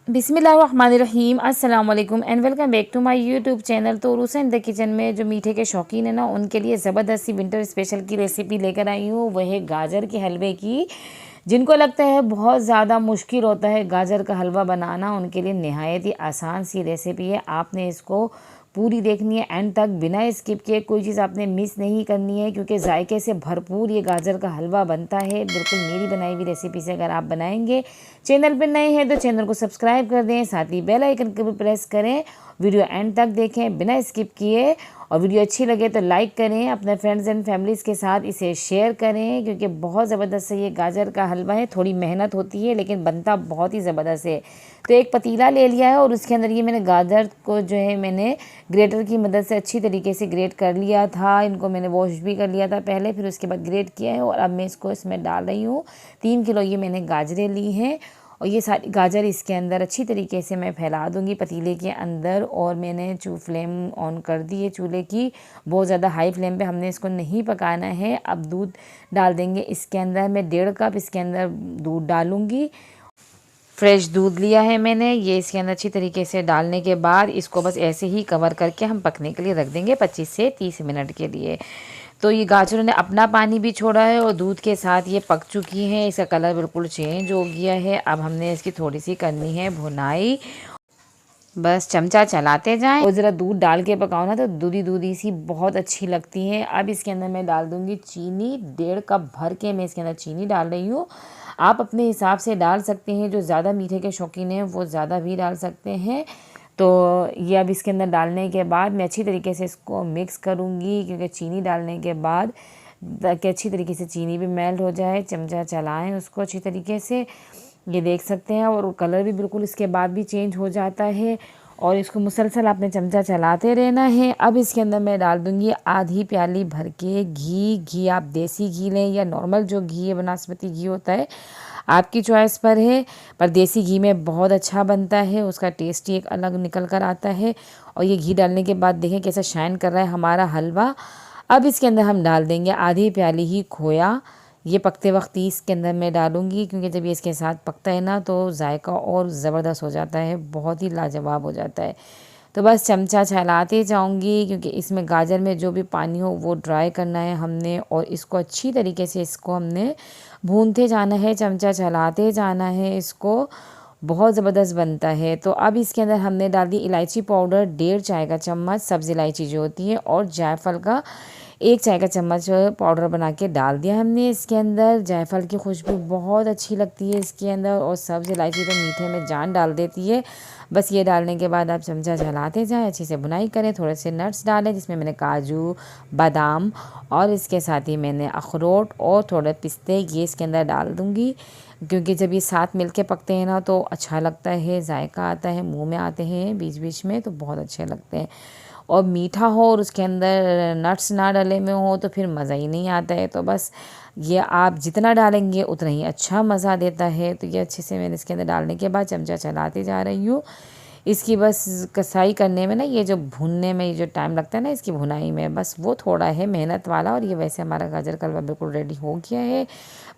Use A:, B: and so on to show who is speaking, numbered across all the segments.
A: बिस्मिल्लाहिर्रहमानिर्रहीम अस्सलाम वालेकुम and welcome back to my YouTube channel. तो रूसा इन द किचन में जो मीठे के शौकीन है ना, उनके लिए ज़बरदस्ती विंटर स्पेशल की रेसिपी लेकर आई हूँ। वह है गाजर के हलवे की। जिनको लगता है बहुत ज़्यादा मुश्किल होता है गाजर का हलवा बनाना, उनके लिए नहायत ही आसान सी रेसिपी है। आपने इसको पूरी देखनी है एंड तक, बिना स्किप किए। कोई चीज़ आपने मिस नहीं करनी है क्योंकि जायके से भरपूर ये गाजर का हलवा बनता है, बिल्कुल मेरी बनाई हुई रेसिपी से अगर आप बनाएंगे। चैनल पर नए हैं तो चैनल को सब्सक्राइब कर दें, साथ ही बेल आइकन को भी प्रेस करें। वीडियो एंड तक देखें बिना स्किप किए, और वीडियो अच्छी लगे तो लाइक करें, अपने फ्रेंड्स एंड फैमिलीज़ के साथ इसे शेयर करें क्योंकि बहुत ज़बरदस्त है ये गाजर का हलवा है। थोड़ी मेहनत होती है लेकिन बनता बहुत ही ज़बरदस्त है। तो एक पतीला ले लिया है और उसके अंदर ये मैंने गाजर को जो है मैंने ग्रेटर की मदद से अच्छी तरीके से ग्रेट कर लिया था। इनको मैंने वॉश भी कर लिया था पहले, फिर उसके बाद ग्रेट किया है और अब मैं इसको इसमें डाल रही हूँ। 3 किलो ये मैंने गाजरें ली हैं और ये सारी गाजर इसके अंदर अच्छी तरीके से मैं फैला दूंगी पतीले के अंदर। और मैंने फ्लेम ऑन कर दी है चूल्हे की, बहुत ज़्यादा हाई फ्लेम पे हमने इसको नहीं पकाना है। अब दूध डाल देंगे इसके अंदर। मैं 1.5 कप इसके अंदर दूध डालूंगी। फ्रेश दूध लिया है मैंने, ये इसके अंदर अच्छी तरीके से डालने के बाद इसको बस ऐसे ही कवर करके हम पकने के लिए रख देंगे 25 से 30 मिनट के लिए। तो ये गाजरों ने अपना पानी भी छोड़ा है और दूध के साथ ये पक चुकी हैं। इसका कलर बिल्कुल चेंज हो गया है। अब हमने इसकी थोड़ी सी करनी है भुनाई। बस चमचा चलाते जाएं और ज़रा दूध डाल के पकाओ ना तो दूधी दूधी सी बहुत अच्छी लगती है। अब इसके अंदर मैं डाल दूंगी चीनी। 1.5 कप भर के मैं इसके अंदर चीनी डाल रही हूँ। आप अपने हिसाब से डाल सकते हैं, जो ज़्यादा मीठे के शौकीन हैं वो ज़्यादा भी डाल सकते हैं। तो ये अब इसके अंदर डालने के बाद मैं अच्छी तरीके से इसको मिक्स करूँगी क्योंकि चीनी डालने के बाद ताकि अच्छी तरीके से चीनी भी मेल्ट हो जाए। चमचा चलाएं उसको अच्छी तरीके से, ये देख सकते हैं। और कलर भी बिल्कुल इसके बाद भी चेंज हो जाता है और इसको मुसलसल आपने चमचा चलाते रहना है। अब इसके अंदर मैं डाल दूंगी आधी प्याली भर के घी। घी आप देसी घी लें या नॉर्मल जो घी है बनास्पति घी होता है, आपकी चॉइस पर है। पर देसी घी में बहुत अच्छा बनता है, उसका टेस्ट ही एक अलग निकल कर आता है। और ये घी डालने के बाद देखें कैसा शाइन कर रहा है हमारा हलवा। अब इसके अंदर हम डाल देंगे आधी प्याली ही खोया। ये पकते वक्त ही इसके अंदर मैं डालूंगी क्योंकि जब ये इसके साथ पकता है ना तो जायका और ज़बरदस्त हो जाता है, बहुत ही लाजवाब हो जाता है। तो बस चमचा चलाते जाऊंगी क्योंकि इसमें गाजर में जो भी पानी हो वो ड्राई करना है हमने। और इसको अच्छी तरीके से इसको हमने भूनते जाना है, चमचा चलाते जाना है इसको। बहुत ज़बरदस्त बनता है। तो अब इसके अंदर हमने डाल दी इलायची पाउडर 1.5 चाय का चम्मच, सब्ज़ इलायची जो होती है, और जायफल का 1 चाय का चम्मच पाउडर बना के डाल दिया हमने इसके अंदर। जायफल की खुशबू बहुत अच्छी लगती है इसके अंदर और सब्ज़ इलायची तो मीठे में जान डाल देती है। बस ये डालने के बाद आप चमचा चलाते जाएं, अच्छे से भुनाई करें। थोड़े से नट्स डालें जिसमें मैंने काजू, बादाम और इसके साथ ही मैंने अखरोट और थोड़े पिस्ते ये इसके अंदर डाल दूँगी क्योंकि जब ये साथ मिलके पकते हैं ना तो अच्छा लगता है, जायका आता है, मुंह में आते हैं बीच बीच में तो बहुत अच्छे लगते हैं। और मीठा हो और उसके अंदर नट्स ना डले में हो तो फिर मज़ा ही नहीं आता है। तो बस ये आप जितना डालेंगे उतना ही अच्छा मज़ा देता है। तो ये अच्छे से मैंने इसके अंदर डालने के बाद चमचा चलाते जा रही हूँ। इसकी बस कसाई करने में ना, ये जो भुनने में ये जो टाइम लगता है ना इसकी भुनाई में, बस वो थोड़ा है मेहनत वाला। और ये वैसे हमारा गाजर का हलवा बिल्कुल रेडी हो गया है।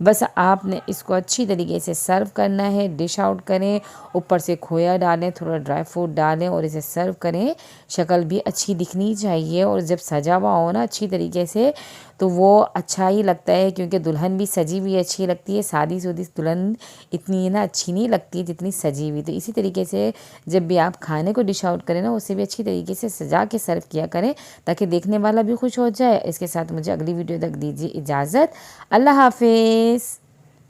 A: बस आपने इसको अच्छी तरीके से सर्व करना है। डिश आउट करें, ऊपर से खोया डालें, थोड़ा ड्राई फ्रूट डालें और इसे सर्व करें। शक्ल भी अच्छी दिखनी चाहिए और जब सजा हुआ हो ना अच्छी तरीके से तो वो अच्छा ही लगता है क्योंकि दुल्हन भी सजी हुई अच्छी लगती है। शादीशुदा दुल्हन इतनी ना अच्छी नहीं लगती जितनी सजी हुई। तो इसी तरीके से जब भी आप खाने को डिश आउट करें ना, उसे भी अच्छी तरीके से सजा के सर्व किया करें ताकि देखने वाला भी खुश हो जाए। इसके साथ मुझे अगली वीडियो तक दीजिए इजाज़त। अल्लाह हाफिज़।